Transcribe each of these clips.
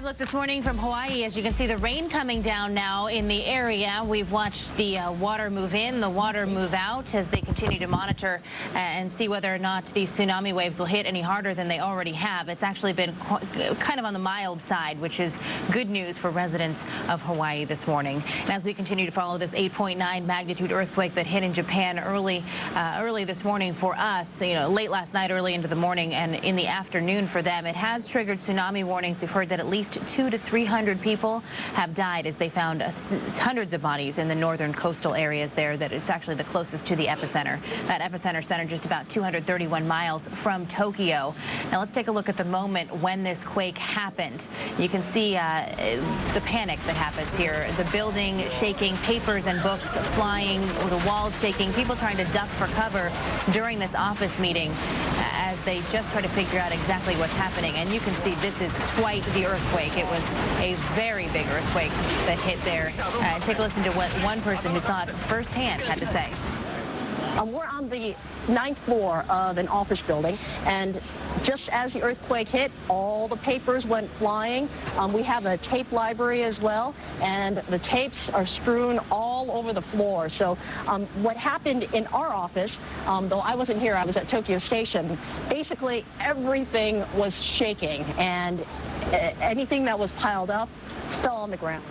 live look this morning from Hawaii. As you can see, the rain coming down now in the area. We've watched the water move in, the water move out as they continue to monitor and see whether or not these tsunami waves will hit any harder than they already have. It's actually been kind of on the mild side, which is good news for residents of Hawaii this morning. And as we continue to follow this 8.9 magnitude earthquake that hit in Japan early this morning for us, late last night, early into the morning, and in the afternoon for them, it has triggered tsunami warnings. We've heard that at least 200 to 300 people have died as they found hundreds of bodies in the northern coastal areas there. That it's actually the closest to the epicenter. That epicenter centered just about 231 miles from Tokyo. Now let's take a look at the moment when this quake happened. You can see the panic that happens here. The building shaking, papers and books flying, the walls shaking, people trying to duck for cover during this office meeting as they just try to figure out exactly what's happening. And you can see this is quite the earthquake. It was a very big earthquake that hit there. Take a listen to what one person who saw it firsthand had to say. We're on the 9th floor of an office building, and just as the earthquake hit, all the papers went flying. We have a tape library as well, and the tapes are strewn all over the floor. So what happened in our office, though I wasn't here, I was at Tokyo Station, basically everything was shaking, and anything that was piled up fell on the ground.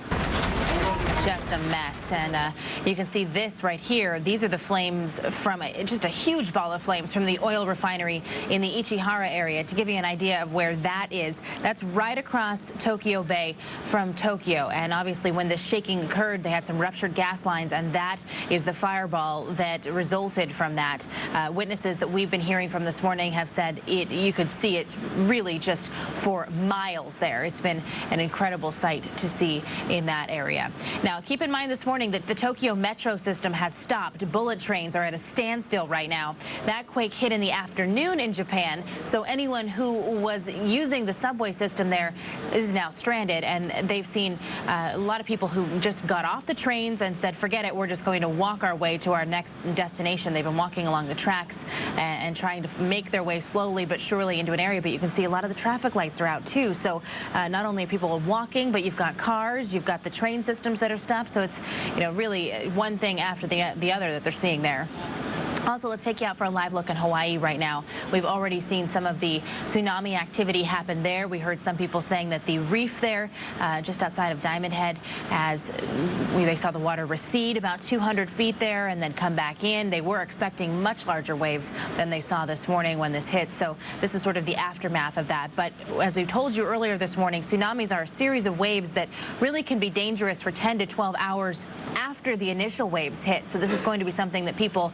It's just a mess, and you can see this right here. These are the flames from just a huge ball of flames from the oil refinery in the Ichihara area. To give you an idea of where that is, that's right across Tokyo Bay from Tokyo. And obviously when this shaking occurred, they had some ruptured gas lines, and that is the fireball that resulted from that. Witnesses that we've been hearing from this morning have said you could see it really just for miles there. It's been an incredible sight to see in that area. Now, keep in mind this morning that the Tokyo metro system has stopped. Bullet trains are at a standstill right now. That quake hit in the afternoon in Japan, so anyone who was using the subway system there is now stranded, and they've seen a lot of people who just got off the trains and said, forget it, we're just going to walk our way to our next destination. They've been walking along the tracks and trying to make their way slowly but surely into an area, but you can see a lot of the traffic lights are out too. So not only are people walking, but you've got cars, you've got the train systems that are stopped, so it's really one thing after the other that they're seeing there. Also, let's take you out for a live look in Hawaii right now. We've already seen some of the tsunami activity happen there. We heard some people saying that the reef there, just outside of Diamond Head, as they saw the water recede about 200 feet there and then come back in. They were expecting much larger waves than they saw this morning when this hit. So this is sort of the aftermath of that. But as we told you earlier this morning, tsunamis are a series of waves that really can be dangerous for 10 to 12 hours after the initial waves hit. So this is going to be something that people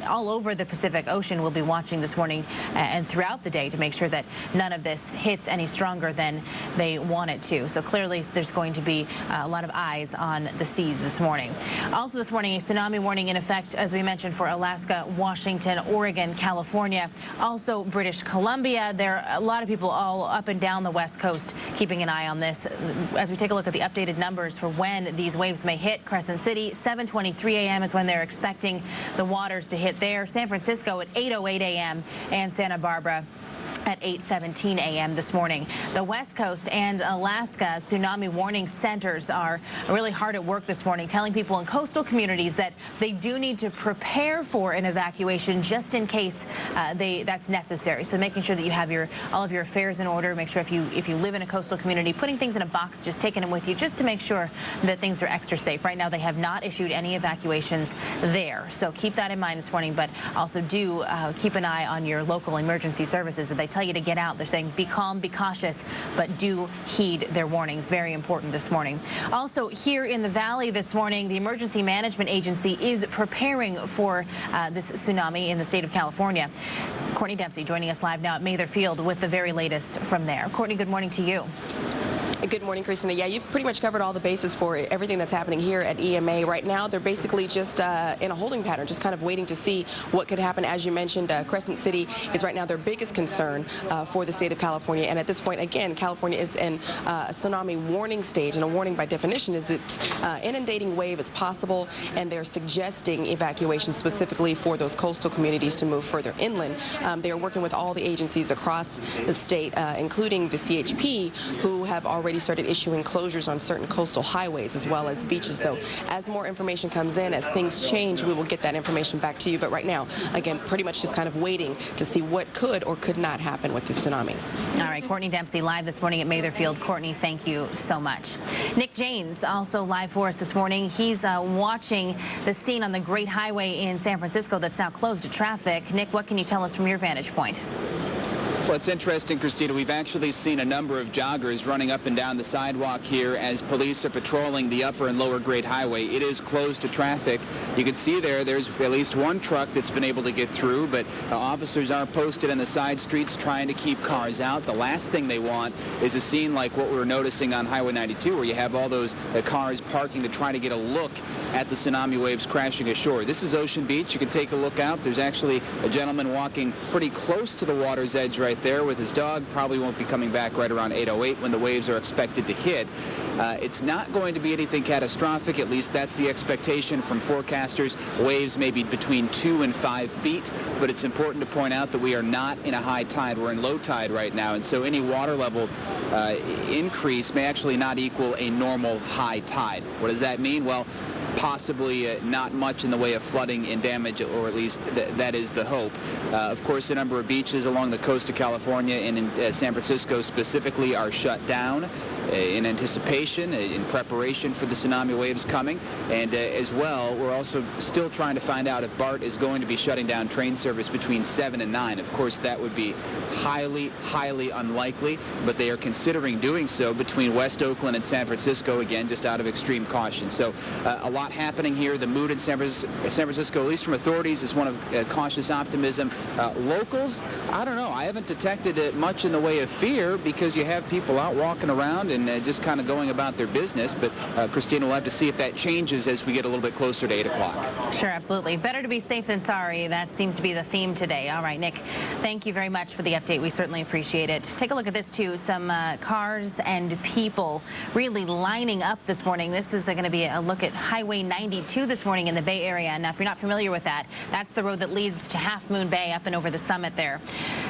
all over the Pacific Ocean will be watching this morning and throughout the day to make sure that none of this hits any stronger than they want it to. So clearly there's going to be a lot of eyes on the seas this morning. Also this morning, a tsunami warning in effect, as we mentioned, for Alaska, Washington, Oregon, California, also British Columbia. There are a lot of people all up and down the West Coast keeping an eye on this. As we take a look at the updated numbers for when these waves may hit, Crescent City, 7:23 a.m. is when they're expecting the waters to hit there. San Francisco at 8:08 a.m. and Santa Barbara at 8:17 a.m. this morning. The West Coast and Alaska tsunami warning centers are really hard at work this morning, telling people in coastal communities that they do need to prepare for an evacuation just in case that's necessary. So making sure that you have all of your affairs in order. Make sure if you live in a coastal community, putting things in a box, just taking them with you, just to make sure that things are extra safe. Right now, they have not issued any evacuations there. So keep that in mind this morning, but also do keep an eye on your local emergency services. They tell you to get out. They're saying be calm, be cautious, but do heed their warnings. Very important this morning. Also here in the valley this morning, the Emergency Management Agency is preparing for this tsunami in the state of California. Courtney Dempsey joining us live now at Mather Field with the very latest from there. Courtney, good morning to you. Good morning, Christina. Yeah, you've pretty much covered all the bases for everything that's happening here at EMA. Right now, they're basically just in a holding pattern, just kind of waiting to see what could happen. As you mentioned, Crescent City is right now their biggest concern for the state of California. And at this point, again, California is in a tsunami warning stage. And a warning by definition is that inundating wave is possible, and they're suggesting evacuation specifically for those coastal communities to move further inland. They are working with all the agencies across the state, including the CHP, who have already already started issuing closures on certain coastal highways as well as beaches. So as more information comes in, as things change, we will get that information back to you. But right now, again, pretty much just kind of waiting to see what could or could not happen with the tsunami. All right, Courtney Dempsey live this morning at Matherfield. Courtney, thank you so much. Nick Janes also live for us this morning. He's watching the scene on the Great Highway in San Francisco that's now closed to traffic. Nick, what can you tell us from your vantage point? Well, it's interesting, Christina. We've actually seen a number of joggers running up and down the sidewalk here as police are patrolling the upper and lower Great Highway. It is closed to traffic. You can see there's at least one truck that's been able to get through, but officers are posted on the side streets trying to keep cars out. The last thing they want is a scene like what we were noticing on Highway 92, where you have all those cars parking to try to get a look at the tsunami waves crashing ashore. This is Ocean Beach. You can take a look out. There's actually a gentleman walking pretty close to the water's edge right there with his dog. Probably won't be coming back right around 8:08 when the waves are expected to hit. It's not going to be anything catastrophic. At least that's the expectation from forecasters. Waves may be between 2 and 5 feet, but it's important to point out that we are not in a high tide. We're in low tide right now, and so any water level increase may actually not equal a normal high tide. What does that mean? Well, possibly not much in the way of flooding and damage, or at least that is the hope. Of course, a number of beaches along the coast of California and in San Francisco specifically are shut down in anticipation, in preparation for the tsunami waves coming. And as well, we're also still trying to find out if BART is going to be shutting down train service between 7 and 9. Of course, that would be highly, highly unlikely, but they are considering doing so between West Oakland and San Francisco, again, just out of extreme caution. So a lot happening here. The mood in San Francisco, at least from authorities, is one of cautious optimism. Locals, I don't know. I haven't detected much in the way of fear because you have people out walking around and just kind of going about their business. But Christina, we'll have to see if that changes as we get a little bit closer to 8 o'clock. Sure, absolutely. Better to be safe than sorry. That seems to be the theme today. All right, Nick, thank you very much for the update. We certainly appreciate it. Take a look at this, too. Some cars and people really lining up this morning. This is going to be a look at Highway 92 this morning in the Bay Area. Now, if you're not familiar with that, that's the road that leads to Half Moon Bay up and over the summit there.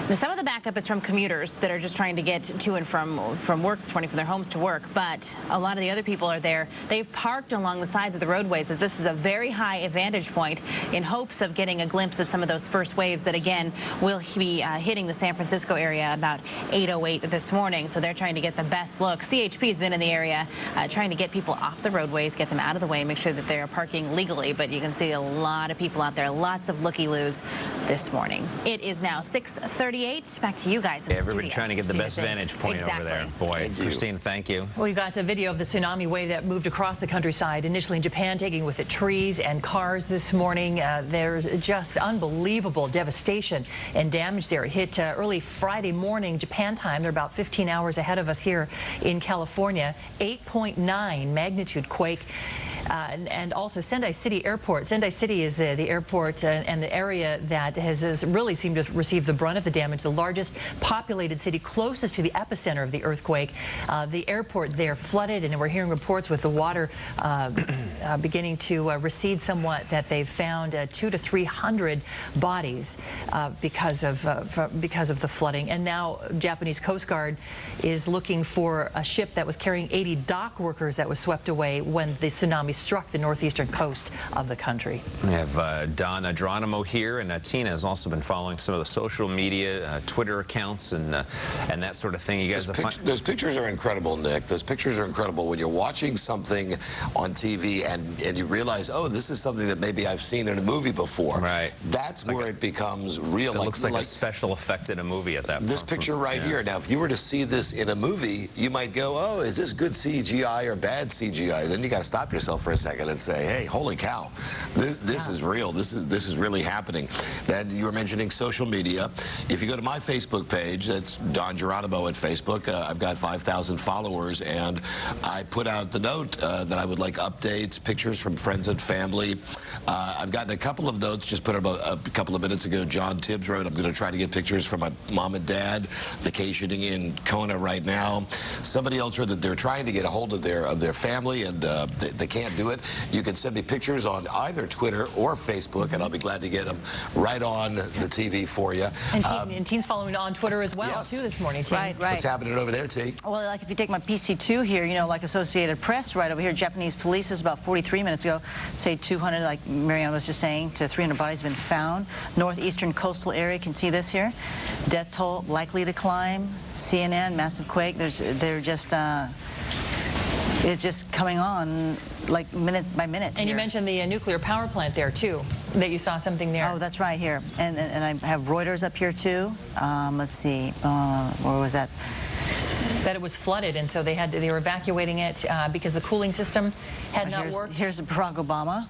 Now, some of the backup is from commuters that are just trying to get to and from work this morning, from their homes to work, but a lot of the other people are there. They've parked along the sides of the roadways as this is a very high vantage point in hopes of getting a glimpse of some of those first waves that, again, will be hitting the San Francisco area about 8:08 this morning. So they're trying to get the best look. CHP has been in the area trying to get people off the roadways, get them out of the way, make sure that they're parking legally, but you can see a lot of people out there, lots of looky-loos this morning. It is now 6:38. Back to you guys in the Everybody studio. trying to get the best vantage point over there. Boy, Christine, thank you. We got a video of the tsunami wave that moved across the countryside, initially in Japan, taking with it trees and cars this morning. There's just unbelievable devastation and damage there. It hit early Friday morning Japan time. They're about 15 hours ahead of us here in California. 8.9 magnitude quake. And also Sendai City Airport. Sendai City is the airport and the area that has really seemed to receive the brunt of the damage, the largest populated city closest to the epicenter of the earthquake. The airport there flooded, and we're hearing reports with the water beginning to recede somewhat that they've found 200 to 300 bodies because of the flooding. And now Japanese Coast Guard is looking for a ship that was carrying 80 dock workers that was swept away when the tsunami struck the northeastern coast of the country. We have Don Geronimo here, and Tina has also been following some of the social media, Twitter accounts, and that sort of thing. You guys, those pictures are incredible, Nick. Those pictures are incredible when you're watching something on TV and you realize, oh, this is something that maybe I've seen in a movie before. Right. That's like where it becomes real. It looks like a special effect in a movie at that point. This picture right here. Now, if you were to see this in a movie, you might go, oh, is this good CGI or bad CGI? Then you got to stop yourself for a second and say, hey, holy cow, this is real. This is really happening. And you were mentioning social media. If you go to my Facebook page, that's Don Geronimo at Facebook. I've got 5,000 followers, and I put out the note that I would like updates, pictures from friends and family. I've gotten a couple of notes just put up a couple of minutes ago. John Tibbs wrote, I'm going to try to get pictures from my mom and dad vacationing in Kona right now. Somebody else wrote that they're trying to get a hold of their family, and they can't do it, you can send me pictures on either Twitter or Facebook, and I'll be glad to get them right on the TV for you. And teens following on Twitter as well, yes. too, this morning, Teen. Right. What's happening over there, T? Well, like if you take my PC2 here, you know, like Associated Press right over here, Japanese police is about 43 minutes ago, say 200, like Marianne was just saying, to 300 bodies have been found. Northeastern coastal area, can see this here. Death toll likely to climb. CNN, massive quake. They're just, it's just coming on like minute by minute. And here. you mentioned the nuclear power plant there, too, that you saw something there. Oh, that's right here. And I have Reuters up here, too. Let's see, where was that? That it was flooded, and so they were evacuating it because the cooling system had not worked. Here's Barack Obama.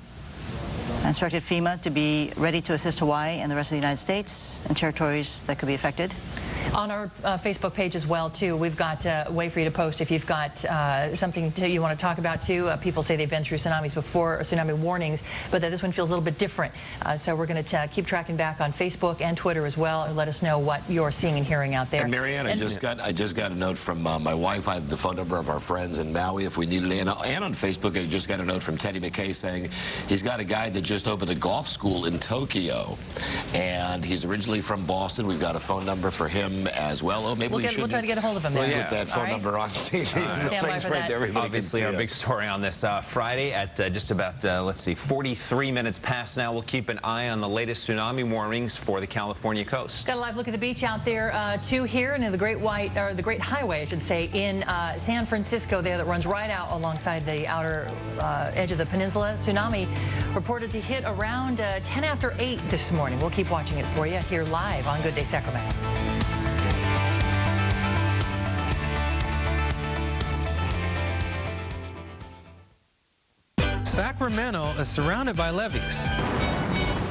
Instructed FEMA to be ready to assist Hawaii and the rest of the United States and territories that could be affected. On our Facebook page as well, too, we've got a way for you to post if you've got something you want to talk about, too. People say they've been through tsunamis before, or tsunami warnings, but that this one feels a little bit different. So we're going to keep tracking back on Facebook and Twitter as well, and let us know what you're seeing and hearing out there. And Marianne, I just got a note from my wife. I have the phone number of our friends in Maui if we needed it. And on Facebook, I just got a note from Teddy McKay saying he's got a guy that just opened a golf school in Tokyo, and he's originally from Boston. We've got a phone number for him as well. Oh, maybe we should we'll try to get a hold of him. Put There. that phone number on TV. The place right there, everybody Obviously, can our see big story on this Friday at just about, let's see, 43 minutes past now. We'll keep an eye on the latest tsunami warnings for the California coast. Got a live look at the beach out there, too, here, and in the Great Highway, I should say, in San Francisco there, that runs right out alongside the outer edge of the peninsula. Tsunami reported to hit around 10 after 8 this morning. We'll keep watching it for you here live on Good Day Sacramento. Sacramento is surrounded by levees.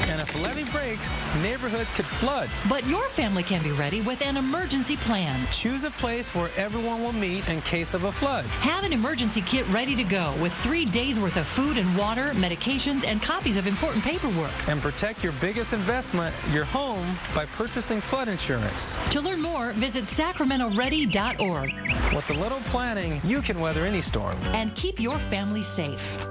And if a levee breaks, neighborhoods could flood. But your family can be ready with an emergency plan. Choose a place where everyone will meet in case of a flood. Have an emergency kit ready to go with 3 days worth of food and water, medications, and copies of important paperwork. And protect your biggest investment, your home, by purchasing flood insurance. To learn more, visit sacramentoready.org. With a little planning, you can weather any storm. And keep your family safe.